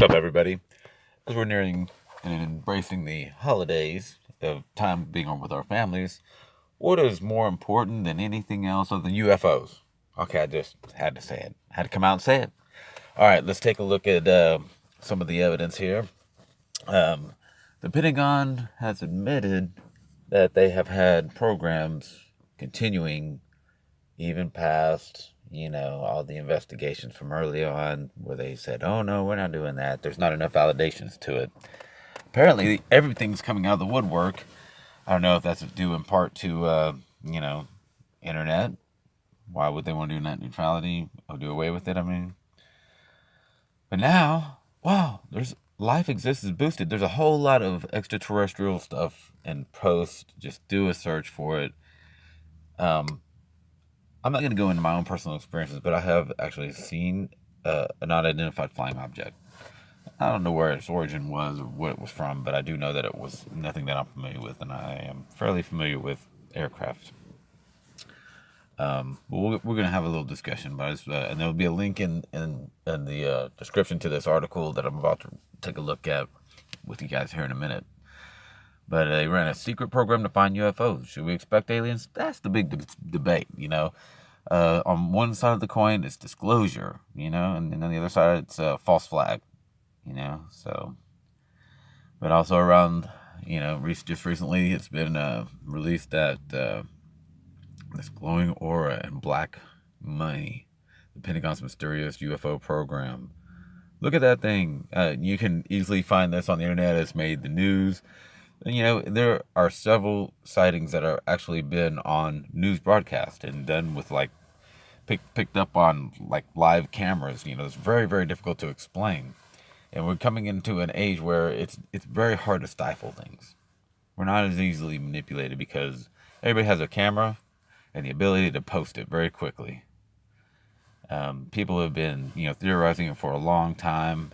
up, everybody? As we're nearing and embracing the holidays of time being on with our families, what is more important than anything else other than UFOs? Okay, I just had to say it. Had to come out and say it. All right, let's take a look at some of the evidence here. Um, the Pentagon has admitted that they have had programs continuing even past, all the investigations from early on where they said, oh no, we're not doing that. There's not enough validations to it. Apparently, everything's coming out of the woodwork. I don't know if that's due in part to, internet. Why would they want to do net neutrality or do away with it? I mean, but now, wow, there's life exists is boosted. There's a whole lot of extraterrestrial stuff and posts. Just do a search for it. Um, I'm not going to go into my own personal experiences, but I have actually seen an unidentified flying object. I don't know where its origin was or what it was from, but I do know that it was nothing that I'm familiar with, and I am fairly familiar with aircraft. But we're going to have a little discussion, but and there will be a link in the description to this article that I'm about to take a look at with you guys here in a minute. But they ran a secret program to find UFOs. Should we expect aliens? That's the big debate, on one side of the coin, it's disclosure, and on the other side, it's a false flag, so. But also around, just recently, it's been released that this glowing aura and black money, the Pentagon's mysterious UFO program. Look at that thing. You can easily find this on the internet. It's made the news. There are several sightings that are actually been on news broadcast and done with picked up on live cameras. It's very, very difficult to explain. And we're coming into an age where it's very hard to stifle things. We're not as easily manipulated because everybody has a camera and the ability to post it very quickly. People have been, theorizing it for a long time.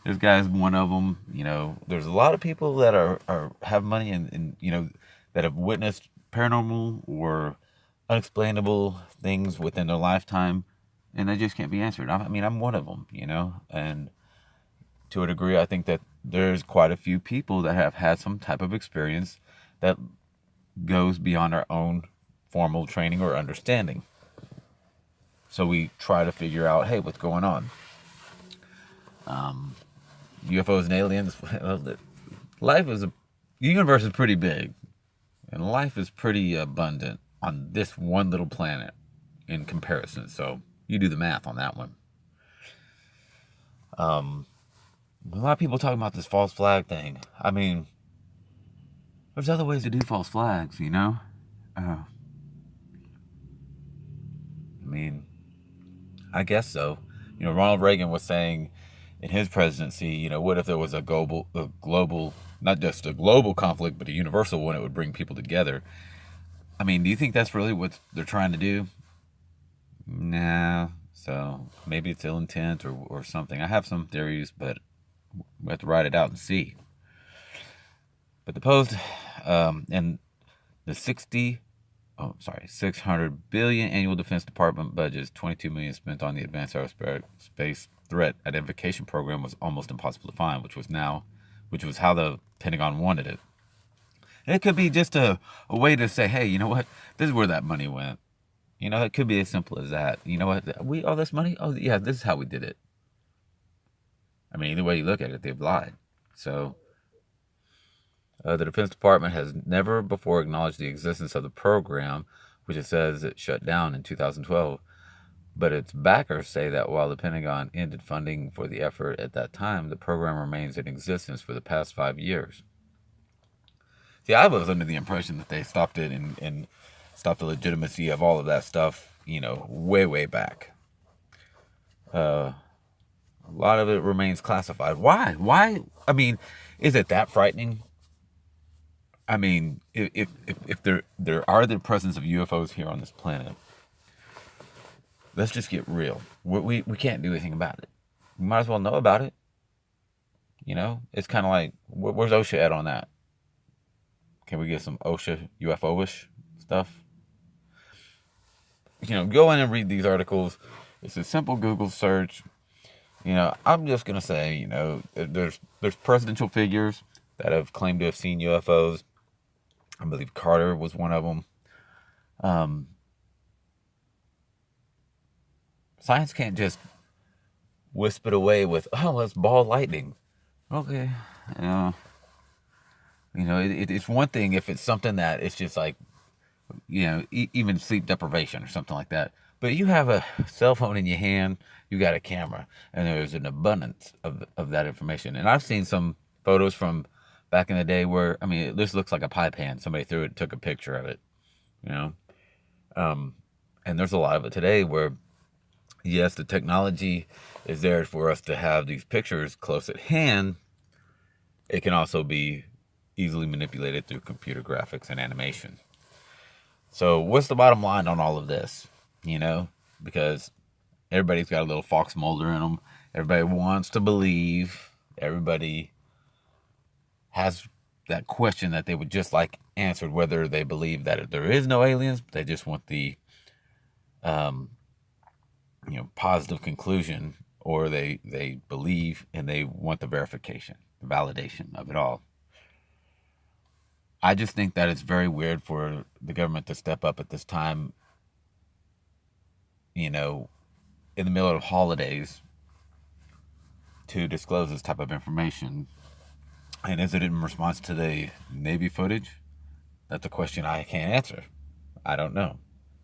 This guy's one of them. There's a lot of people that have money and that have witnessed paranormal or unexplainable things within their lifetime, and they just can't be answered. I'm one of them, and to a degree, I think that there's quite a few people that have had some type of experience that goes beyond our own formal training or understanding. So we try to figure out, hey, what's going on? UFOs and aliens. The universe is pretty big, and life is pretty abundant on this one little planet in comparison. So you do the math on that one. A lot of people talking about this false flag thing. There's other ways to do false flags, I guess so. Ronald Reagan was saying in his presidency, what if there was a global, not just a global conflict, but a universal one that would bring people together? Do you think that's really what they're trying to do? Nah. So maybe it's ill intent or something. I have some theories, but we have to write it out and see. But the Post and the 600 billion annual Defense Department budget is 22 million spent on the Advanced Aerospace Threat Identification Program was almost impossible to find, which was how the Pentagon wanted it. And it could be just a way to say, hey, you know what? This is where that money went. It could be as simple as that. You know what? All this money? Oh, yeah, this is how we did it. Either way you look at it, they've lied. So, the Defense Department has never before acknowledged the existence of the program, which it says it shut down in 2012. But its backers say that while the Pentagon ended funding for the effort at that time, the program remains in existence for the past 5 years. See, I was under the impression that they stopped it and stopped the legitimacy of all of that stuff, way, way back. A lot of it remains classified. Why? Why? Is it that frightening? If there are the presence of UFOs here on this planet, let's just get real. We can't do anything about it. We might as well know about it. It's kind of like, where's OSHA at on that? Can we get some OSHA UFO-ish stuff? Go in and read these articles. It's a simple Google search. I'm just gonna say, there's presidential figures that have claimed to have seen UFOs. I believe Carter was one of them. Science can't just wisp it away with, oh, it's ball lightning. Okay, it's one thing if it's something that it's just like, even sleep deprivation or something like that. But you have a cell phone in your hand, you got a camera, and there's an abundance of that information. And I've seen some photos from back in the day where, this looks like a pie pan. Somebody threw it, took a picture of it, and there's a lot of it today where, yes, the technology is there for us to have these pictures close at hand. It can also be easily manipulated through computer graphics and animation. So what's the bottom line on all of this? Because everybody's got a little fox molder in them. Everybody wants to believe. Everybody has that question that they would just like answered, whether they believe that there is no aliens. They just want the, positive conclusion, or they believe and they want the verification, the validation of it all. I just think that it's very weird for the government to step up at this time, in the middle of holidays, to disclose this type of information. And is it in response to the Navy footage? That's a question I can't answer. I don't know.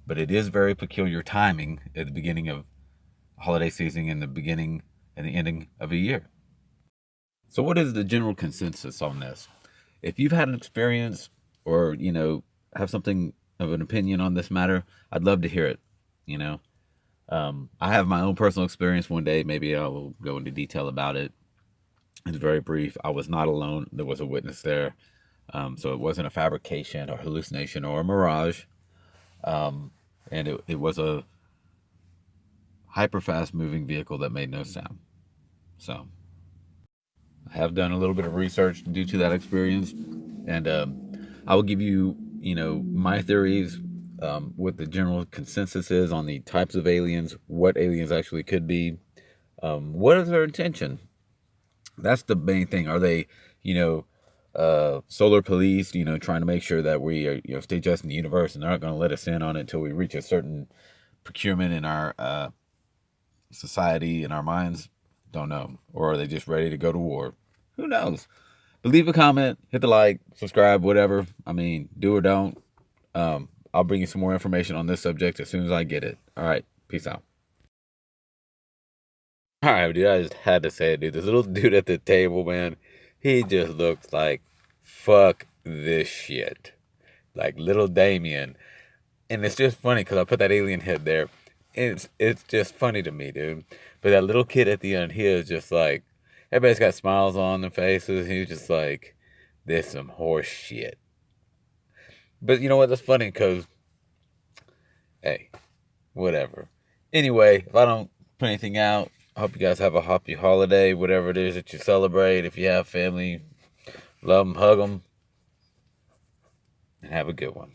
But it is very peculiar timing at the beginning of holiday season and the beginning and the ending of a year. So what is the general consensus on this? If you've had an experience or, have something of an opinion on this matter, I'd love to hear it. I have my own personal experience one day. Maybe I will go into detail about it. It's very brief. I was not alone. There was a witness there. So it wasn't a fabrication or hallucination or a mirage. And it was a hyper fast moving vehicle that made no sound. So I have done a little bit of research due to that experience, and I will give you, my theories, what the general consensus is on the types of aliens, what aliens actually could be, what is their intention. That's the main thing. Are they, solar police, trying to make sure that we are, stay just in the universe, and they're not going to let us in on it until we reach a certain procurement in our society, in our minds? Don't know. Or are they just ready to go to war? Who knows? But leave a comment, hit the like, subscribe, whatever. Do or don't. I'll bring you some more information on this subject as soon as I get it. All right. Peace out. All right, dude. I just had to say it, dude. This little dude at the table, man, he just looks like, fuck this shit. Like little Damien. And it's just funny because I put that alien head there. It's just funny to me, dude. But that little kid at the end, he is just like, everybody's got smiles on their faces. He's just like, this some horse shit. But you know what? That's funny because, hey, whatever. Anyway, if I don't put anything out, I hope you guys have a happy holiday, whatever it is that you celebrate. If you have family, love them, hug them, and have a good one.